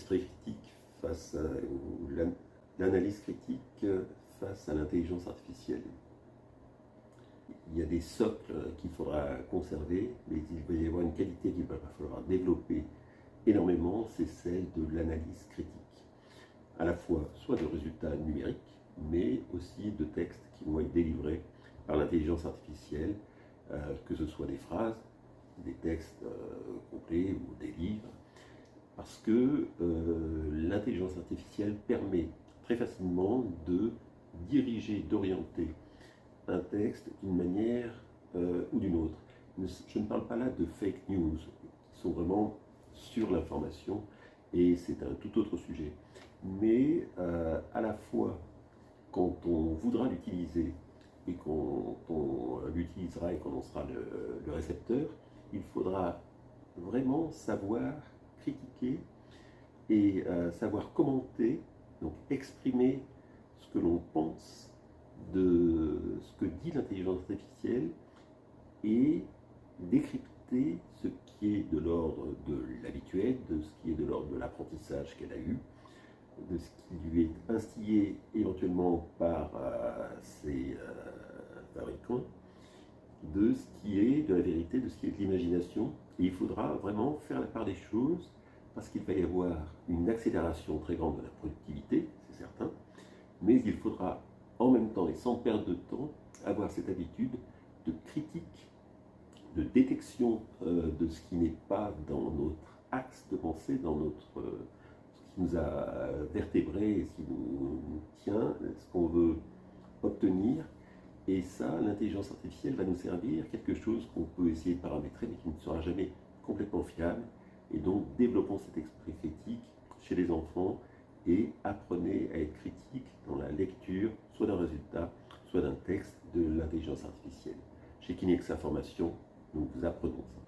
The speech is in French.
l'esprit critique face à, ou l'analyse critique face à l'intelligence artificielle. Il y a des socles qu'il faudra conserver, mais il va y avoir une qualité qu'il va falloir développer énormément, c'est celle de l'analyse critique. À la fois soit de résultats numériques, mais aussi de textes qui vont être délivrés par l'intelligence artificielle, que ce soit des phrases, des textes complets ou des livres, parce que l'intelligence artificielle permet très facilement de diriger, d'orienter un texte d'une manière ou d'une autre. Je ne parle pas là de fake news, qui sont vraiment sur l'information, et c'est un tout autre sujet. Mais à la fois, quand on voudra l'utiliser, et quand on l'utilisera et qu'on en sera le récepteur, il faudra vraiment savoir critiquer et savoir commenter, donc exprimer ce que l'on pense de ce que dit l'intelligence artificielle et décrypter ce qui est de l'ordre de l'habituel, de ce qui est de l'ordre de l'apprentissage qu'elle a eu, de ce qui lui est instillé éventuellement par ses fabricants, de ce qui est de la vérité, de ce qui est de l'imagination. Et il faudra vraiment faire la part des choses, parce qu'il va y avoir une accélération très grande de la productivité, c'est certain, mais il faudra en même temps et sans perdre de temps avoir cette habitude de critique, de détection de ce qui n'est pas dans notre axe de pensée, dans notre, ce qui nous a vertébrés, ce qui nous tient, ce qu'on veut obtenir. Et ça, l'intelligence artificielle va nous servir quelque chose qu'on peut essayer de paramétrer, mais qui ne sera jamais complètement fiable. Et donc, développons cet esprit critique chez les enfants et apprenez à être critique dans la lecture, soit d'un résultat, soit d'un texte de l'intelligence artificielle. Chez Kinex Information, nous vous apprenons ça.